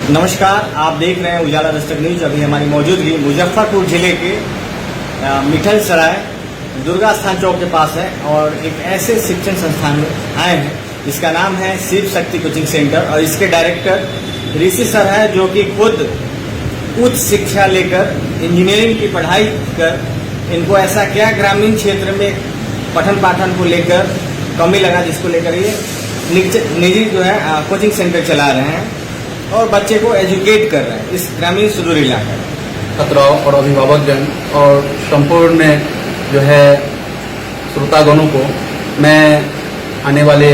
नमस्कार, आप देख रहे हैं उजाला दस्तक न्यूज। अभी हमारी मौजूदगी मुजफ्फरपुर जिले के मिठल सराय दुर्गा स्थान चौक के पास है और एक ऐसे शिक्षण संस्थान में आए हैं जिसका नाम है शिव शक्ति कोचिंग सेंटर और इसके डायरेक्टर ऋषि सर है, जो कि खुद उच्च शिक्षा लेकर इंजीनियरिंग की पढ़ाई कर इनको ऐसा क्या ग्रामीण क्षेत्र में पठन पाठन को लेकर कमी लगा, जिसको लेकर ये निजी जो है कोचिंग सेंटर चला रहे हैं और बच्चे को एजुकेट कर रहे हैं इस ग्रामीण सुदूर इलाके में। छात्राओं और अभिभावकगण और संपूर्ण जो है श्रोतागणों को मैं आने वाले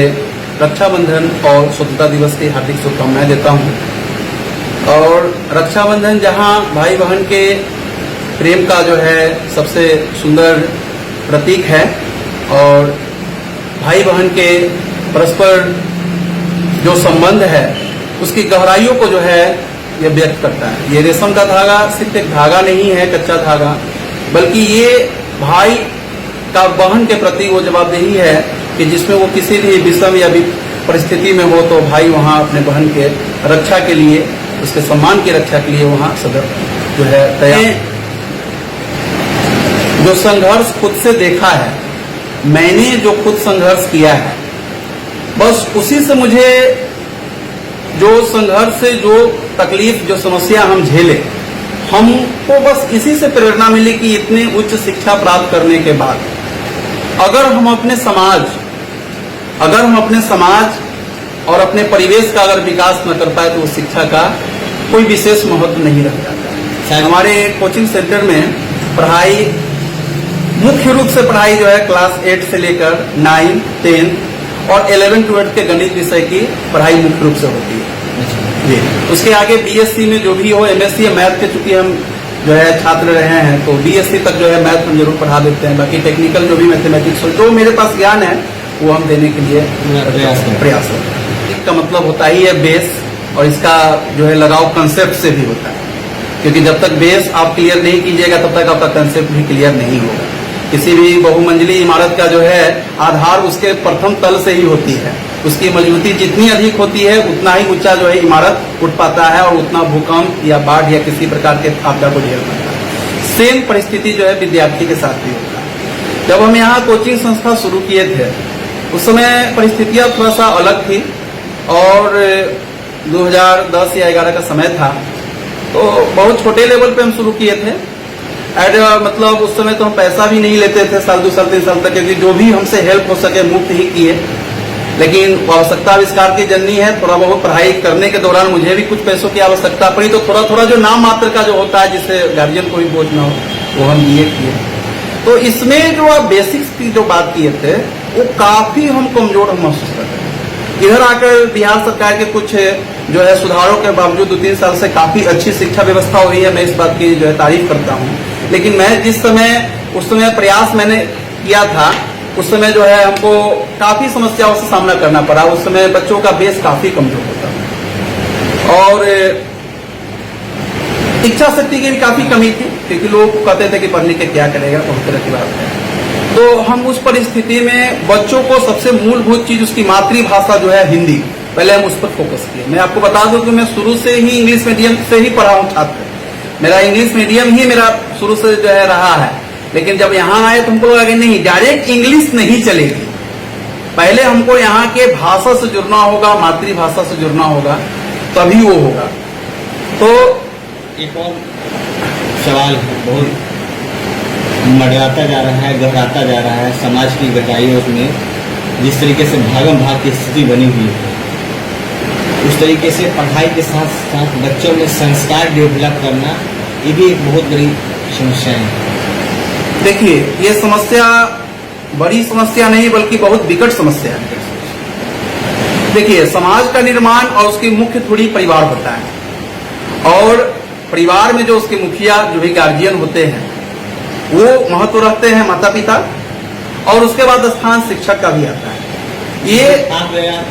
रक्षाबंधन और स्वतंत्रता दिवस की हार्दिक शुभकामनाएं देता हूं। और रक्षाबंधन जहां भाई बहन के प्रेम का जो है सबसे सुंदर प्रतीक है और भाई बहन के परस्पर जो संबंध है उसकी गहराइयों को जो है ये व्यक्त करता है। ये रेशम का धागा सिर्फ एक धागा नहीं है, कच्चा धागा, बल्कि ये भाई का बहन के प्रति वो जवाबदेही है कि जिसमें वो किसी भी विषम या परिस्थिति में हो तो भाई वहाँ अपने बहन के रक्षा के लिए, उसके सम्मान की रक्षा के लिए वहाँ सदैव जो है तैयार। जो संघर्ष खुद से देखा है, मैंने जो खुद संघर्ष किया है, बस उसी से मुझे जो संघर्ष से जो तकलीफ जो समस्या हम झेले, हमको बस इसी से प्रेरणा मिली कि इतने उच्च शिक्षा प्राप्त करने के बाद अगर हम अपने समाज और अपने परिवेश का अगर विकास न कर पाए तो उस शिक्षा का कोई विशेष महत्व नहीं रह जाता। हमारे कोचिंग सेंटर में पढ़ाई मुख्य रूप से पढ़ाई जो है क्लास 8 से लेकर 9, 10 और 11-12 के गणित विषय की पढ़ाई मुख्य रूप से होती है जी। उसके आगे बीएससी में जो भी हो, एमएससी या मैथ के चूंकि हम जो है छात्र रहे हैं तो बीएससी तक जो है मैथ हम जरूर पढ़ा देते हैं। बाकी टेक्निकल जो भी मैथमेटिक्स हो, जो मेरे पास ज्ञान है वो हम देने के लिए प्रयास करते हैं। इसका मतलब होता ही है बेस, और इसका जो है लगाव कंसेप्ट से भी होता है, क्योंकि जब तक बेस आप क्लियर नहीं कीजिएगा तब तक आपका कंसेप्ट भी क्लियर नहीं होगा। किसी भी बहुमंजिली इमारत का जो है आधार उसके प्रथम तल से ही होती है। उसकी मजबूती जितनी अधिक होती है उतना ही ऊंचा जो है इमारत उठ पाता है और उतना भूकंप या बाढ़ या किसी प्रकार के आपदा को झेल पाता है। सेम परिस्थिति जो है विद्यार्थी के साथ भी होता है। जब हम यहाँ कोचिंग संस्था शुरू किए थे उस समय परिस्थितियां थोड़ा सा अलग थी और 2010 या 11 का समय था, तो बहुत छोटे लेवल पे हम शुरू किए थे। मतलब उस समय तो हम पैसा भी नहीं लेते थे, साल 2 साल 3 साल तक, क्योंकि जो भी हमसे हेल्प हो सके मुफ्त ही किए। लेकिन आवश्यकता आविष्कार की जननी है, थोड़ा बहुत पढ़ाई करने के दौरान मुझे भी कुछ पैसों की आवश्यकता पड़ी, तो थोड़ा थोड़ा जो नाम मात्र का जो होता है जिससे गार्जियन को भी बोझ न हो वो हम किए। तो इसमें जो आप बेसिक्स की जो बात किए थे वो काफी हम कमजोर महसूस कर रहे हैं। इधर आकर बिहार सरकार के कुछ जो है सुधारों के बावजूद 2-3 साल से काफी अच्छी शिक्षा व्यवस्था हुई है, मैं इस बात की जो है तारीफ करता हूँ। लेकिन मैं उस समय प्रयास मैंने किया था, उस समय जो है हमको काफी समस्याओं से सामना करना पड़ा। उस समय बच्चों का बेस काफी कमजोर होता और इच्छा शक्ति की भी काफी कमी थी, क्योंकि लोग कहते थे कि पढ़ लिख के क्या करेगा, बहुत तरह की बात है। तो हम उस परिस्थिति में बच्चों को सबसे मूलभूत चीज उसकी मातृभाषा जो है हिंदी, पहले हम उस पर फोकस किए। मैं आपको बता दूं कि मैं शुरू से ही इंग्लिश मीडियम से ही पढ़ा हूं छात्र, मेरा इंग्लिश मीडियम ही मेरा शुरू से जो है रहा है। लेकिन जब यहाँ आए तो हमको लगा कि नहीं, डायरेक्ट इंग्लिश नहीं चलेगी, पहले हमको यहाँ के भाषा से जुड़ना होगा, मातृभाषा से जुड़ना होगा, तभी वो होगा। तो एक और सवाल है, बहुत मडराता जा रहा है, गहराता जा रहा है, समाज की गहराइयों में जिस तरीके से भागम भाग की स्थिति बनी हुई है, उस तरीके से पढ़ाई के साथ साथ बच्चों में संस्कार डेवलप करना ये भी एक बहुत बड़ी समस्या है। देखिए, ये समस्या बड़ी समस्या नहीं बल्कि बहुत विकट समस्या है। देखिए, समाज का निर्माण और उसकी मुख्य थोड़ी परिवार होता है, और परिवार में जो उसके मुखिया जो भी गार्जियन होते हैं वो महत्व रखते हैं, माता पिता, और उसके बाद स्थान शिक्षक का भी आता है। ये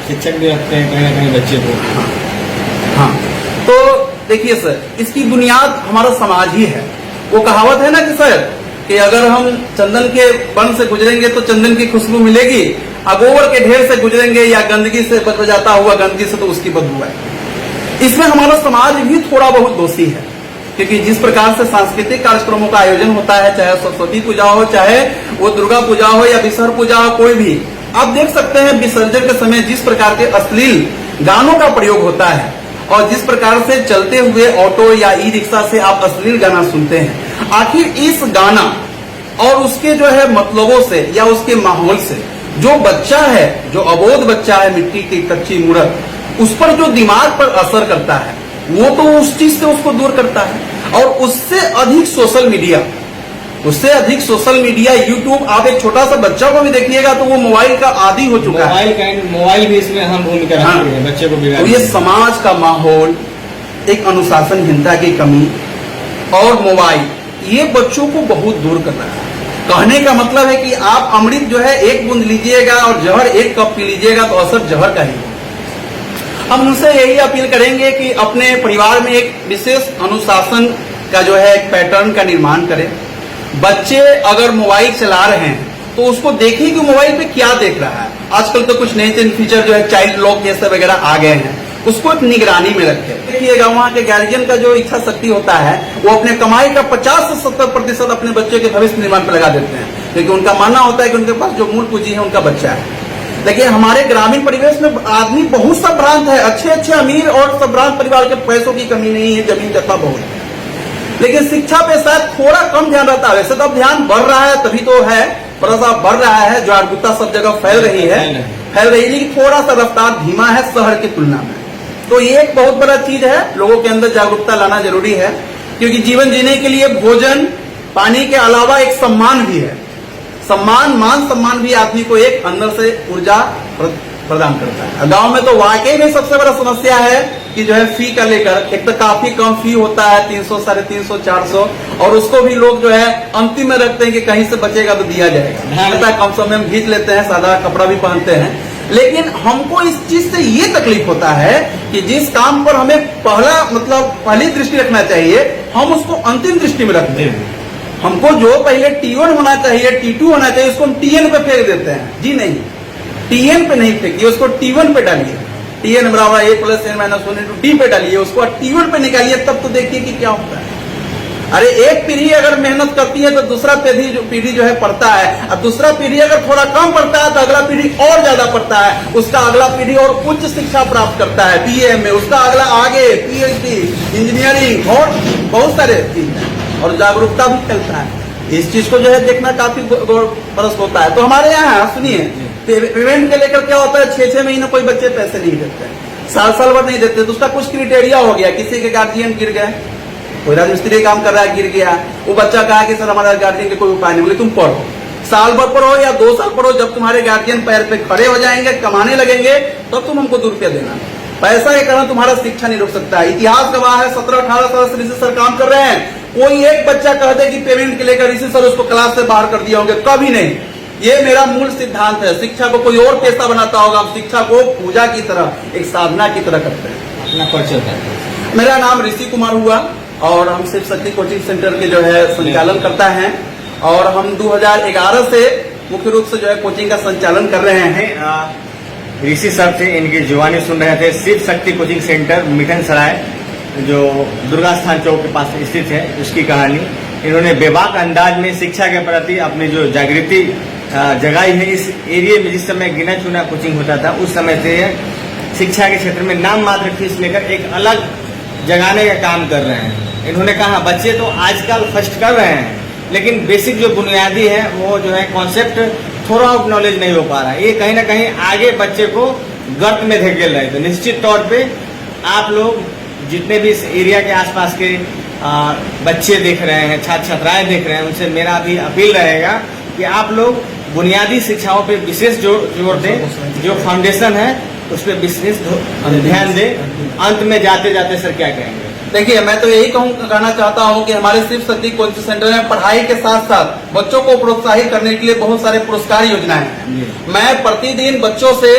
शिक्षक भी रखते हैं कहीं ना कहीं बच्चे को। हाँ, तो देखिए सर, इसकी बुनियाद हमारा समाज ही है। वो कहावत है ना कि सर कि अगर हम चंदन के वन से गुजरेंगे तो चंदन की खुशबू मिलेगी, गोबर के ढेर से गुजरेंगे या गंदगी से बच जाता हुआ गंदगी से तो उसकी बदबू है। इसमें हमारा समाज भी थोड़ा बहुत दोषी है, क्योंकि जिस प्रकार से सांस्कृतिक कार्यक्रमों का आयोजन होता है, चाहे सरस्वती पूजा हो, चाहे वो दुर्गा पूजा हो या विसर्जन पूजा हो, कोई भी, आप देख सकते हैं विसर्जन के समय जिस प्रकार के अश्लील गानों का प्रयोग होता है और जिस प्रकार से चलते हुए ऑटो या ई रिक्शा से आप अश्लील गाना सुनते हैं, आखिर इस गाना और उसके जो है मतलबों से या उसके माहौल से जो बच्चा है, जो अबोध बच्चा है, मिट्टी की कच्ची मूरत, उस पर जो दिमाग पर असर करता है, वो तो उस चीज से उसको दूर करता है। और उससे अधिक सोशल मीडिया यूट्यूब, आप एक छोटा सा बच्चा को भी देखिएगा तो वो मोबाइल का आदी हो चुका है। मोबाइल भी इसमें अहम भूमिका रखती है बच्चे को बिगाड़ने। तो ये समाज का माहौल, एक अनुशासनहीनता की कमी और मोबाइल, ये बच्चों को बहुत दूर कर रहा है। कहने का मतलब है कि आप अमृत जो है एक बूंद लीजिएगा और जहर एक कप पी लीजिएगा तो असर जहर का ही होगा। हम उनसे यही अपील करेंगे कि अपने परिवार में एक विशेष अनुशासन का जो है एक पैटर्न का निर्माण करें। बच्चे अगर मोबाइल चला रहे हैं तो उसको देखिए कि मोबाइल पे क्या देख रहा है। आजकल तो कुछ नए फीचर जो है चाइल्ड लॉक जैसे वगैरह आ गए हैं, उसको एक निगरानी में रखे। देखिएगा वहाँ के गार्जियन का जो इच्छा शक्ति होता है वो अपने कमाई का 50 से 70% अपने बच्चे के भविष्य निर्माण पर लगा देते हैं, क्योंकि उनका मानना होता है कि उनके पास जो मूल पूंजी है उनका बच्चा है। देखिए हमारे ग्रामीण परिवेश में आदमी बहुत संभ्रांत है, अच्छे अमीर और संभ्रांत परिवार के पैसों की कमी नहीं है, जमीन जथा बहुत है, लेकिन शिक्षा पे शायद थोड़ा कम ध्यान रहता है। वैसे तो अब ध्यान बढ़ रहा है, तभी तो है, थोड़ा सा बढ़ रहा है, जागरूकता सब जगह फैल रही है, लेकिन थोड़ा सा रफ्तार धीमा है शहर की तुलना में। तो ये एक बहुत बड़ा चीज है, लोगों के अंदर जागरूकता लाना जरूरी है, क्योंकि जीवन जीने के लिए भोजन पानी के अलावा एक सम्मान भी है। मान सम्मान भी आदमी को एक अंदर से ऊर्जा प्रदान करता है। गांव में तो वाकई में सबसे बड़ा समस्या है कि जो है फी का लेकर, एक तो काफी कम फी होता है, 300, 350, 400, और उसको भी लोग जो है अंतिम में रखते हैं कि कहीं से बचेगा तो दिया जाएगा। कम समय में खींच लेते हैं, सादा कपड़ा भी पहनते हैं। लेकिन हमको इस चीज से ये तकलीफ होता है कि जिस काम पर हमें पहली दृष्टि रखना चाहिए, हम उसको अंतिम दृष्टि में रखते हैं। हमको जो पहले T1 होना चाहिए, T2 होना चाहिए, उसको हम TN पे फेंक देते हैं। जी नहीं, TN पे नहीं फेंकिए, उसको T1 पे डालिए। TN बराबर A + N - 1 D पे डालिए, उसको T1 पे निकालिए, तब तो देखिए कि क्या होता है। अरे एक पीढ़ी अगर मेहनत करती है तो दूसरा पीढ़ी जो है पढ़ता है, और दूसरा पीढ़ी अगर थोड़ा कम पढ़ता है तो अगला पीढ़ी और ज्यादा पढ़ता है, उसका अगला पीढ़ी और उच्च शिक्षा प्राप्त करता है BA में, उसका अगला आगे PhD, इंजीनियरिंग और बहुत सारे चीज है, और जागरूकता भी फैलता है। इस चीज को जो है देखना काफी बरस होता है। तो हमारे यहाँ सुनिए, पेमेंट के लेकर क्या होता है, 6 महीने कोई बच्चे पैसे नहीं देते, साल भर नहीं देते, तो उसका कुछ क्राइटेरिया हो गया। किसी के गार्जियन गिर गए, कोई राजमिस्त्री काम कर रहा है, गिर गया, वो बच्चा कहा कि सर हमारा गार्जियन के कोई उपाय नहीं, बोले तुम पढ़ो, साल भर पढ़ो या 2 साल पढ़ो, जब तुम्हारे गार्जियन पैर पे खड़े हो जाएंगे, कमाने लगेंगे, तब तुम हमको 2 रुपया देना। पैसा के कारण तुम्हारा शिक्षा नहीं रुक सकता है। इतिहास गवाह है, 17-18 साल से ऋषि सर काम कर रहे हैं, कोई एक बच्चा कह दे कि पेमेंट के लेकर ऋषि सर उसको क्लास से बाहर कर दिया होंगे, कभी नहीं। ये मेरा मूल सिद्धांत है। शिक्षा को कोई और पेशा बनाता होगा, हम शिक्षा को पूजा की तरह, एक साधना की तरह करते हैं। अपना परिचय है। मेरा नाम ऋषि कुमार हुआ और हम शिव शक्ति कोचिंग सेंटर के जो है संचालन करता है, और हम 2011 से मुख्य रूप से जो है कोचिंग का संचालन कर रहे हैं। ऋषि सर थे, इनकी जुबानी सुन रहे थे। शिव शक्ति कोचिंग सेंटर मिठन सराय, जो दुर्गा स्थान चौक के पास स्थित है, उसकी कहानी इन्होंने बेबाक अंदाज में शिक्षा के प्रति अपनी जो जागृति जगाई है। इस एरिया में जिस समय गिना चुना कोचिंग होता था, उस समय से शिक्षा के क्षेत्र में नाम मात्र फीस लेकर एक अलग जगाने का काम कर रहे हैं। इन्होंने कहा बच्चे तो आजकल फर्स्ट कर रहे हैं, लेकिन बेसिक जो बुनियादी है वो जो है कॉन्सेप्ट थोड़ा आउट नॉलेज नहीं हो पा रहा है। ये कहीं ना कहीं आगे बच्चे को गर्त में धकेल रहे। तो निश्चित तौर पे आप लोग जितने भी इस एरिया के आसपास के बच्चे देख रहे हैं, छात्र छात्राएं देख रहे हैं, उनसे मेरा भी अपील रहेगा कि आप लोग बुनियादी शिक्षाओं पे विशेष जोर दें। जो फाउंडेशन है उस पर विशेष ध्यान दें। अंत में जाते जाते सर क्या कहेंगे? देखिए, मैं तो यही कहना चाहता हूं कि हमारे शिव शक्ति कोचिंग सेंटर में पढ़ाई के साथ साथ बच्चों को प्रोत्साहित करने के लिए बहुत सारे पुरस्कार योजनाएं हैं। मैं प्रतिदिन बच्चों से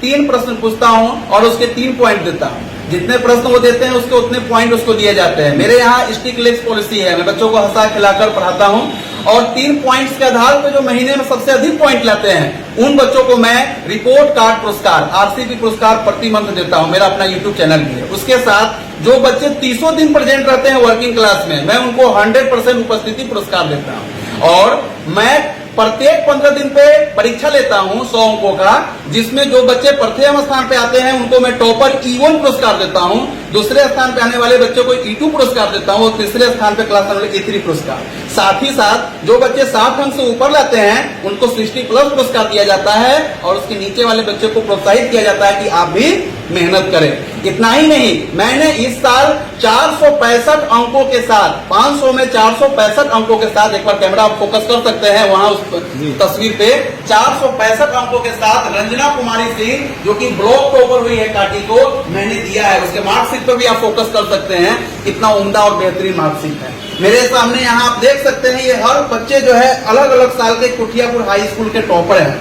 3 प्रश्न पूछता हूं और उसके 3 पॉइंट देता हूं। जितने प्रश्न वो देते हैं उसके उतने पॉइंट उसको दिए जाते हैं। मेरे यहाँ स्टिक लेग्स पॉलिसी है, मैं बच्चों को हंसा खिलाकर पढ़ाता हूँ और 3 पॉइंट्स के आधार पर जो महीने में सबसे अधिक पॉइंट लाते हैं उन बच्चों को मैं रिपोर्ट कार्ड पुरस्कार, आरसीपी पुरस्कार प्रति मंथ देता हूं। मेरा अपना यूट्यूब चैनल भी है। उसके साथ जो बच्चे 30 दिन प्रेजेंट रहते हैं वर्किंग क्लास में, मैं उनको 100% उपस्थिति पुरस्कार देता हूं। और मैं प्रत्येक 15 दिन पे परीक्षा लेता हूं 100 अंकों का, जिसमें जो बच्चे प्रथम स्थान पे आते हैं उनको मैं टॉपर E1 पुरस्कार देता हूं, दूसरे स्थान पे आने वाले बच्चों को E2 पुरस्कार देता हूं और तीसरे स्थान पे क्लास वाले E3 पुरस्कार। साथ ही साथ जो बच्चे 60 अंक से ऊपर लाते हैं उनको 60+ पुरस्कार दिया जाता है और उसके नीचे वाले बच्चों को प्रोत्साहित किया जाता है कि आप भी मेहनत करें। इतना ही नहीं, मैंने इस साल 465 अंकों के साथ, 500 में 465 अंकों के साथ, एक बार कैमरा आप फोकस कर सकते हैं वहां उस तस्वीर पे, 465 अंकों के साथ रंजना कुमारी सिंह जो कि ब्लॉक टॉपर हुई है काटी को, मैंने दिया है। उसके मार्कशीट पर भी आप फोकस कर सकते हैं, कितना उम्दा और बेहतरीन मार्कशीट है। मेरे सामने यहाँ आप देख सकते हैं, ये हर बच्चे जो है अलग अलग साल के कुठियापुर हाई स्कूल के टॉपर हैं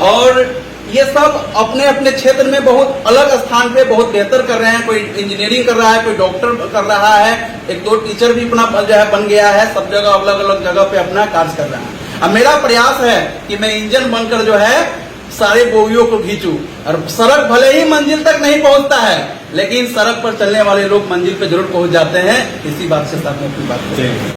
और ये सब अपने अपने क्षेत्र में बहुत अलग स्थान पे बहुत बेहतर कर रहे हैं। कोई इंजीनियरिंग कर रहा है, कोई डॉक्टर कर रहा है, 1-2 टीचर भी अपना जो है बन गया है। सब जगह अलग अलग जगह पे अपना कार्य कर रहा है। अब मेरा प्रयास है कि मैं इंजन बनकर जो है सारे बोगियों को खींचूं और सड़क भले ही मंजिल तक नहीं पहुंचता है, लेकिन सड़क पर चलने वाले लोग मंजिल पे जरूर पहुंच जाते हैं। इसी बात से साथ में अपनी बात करें।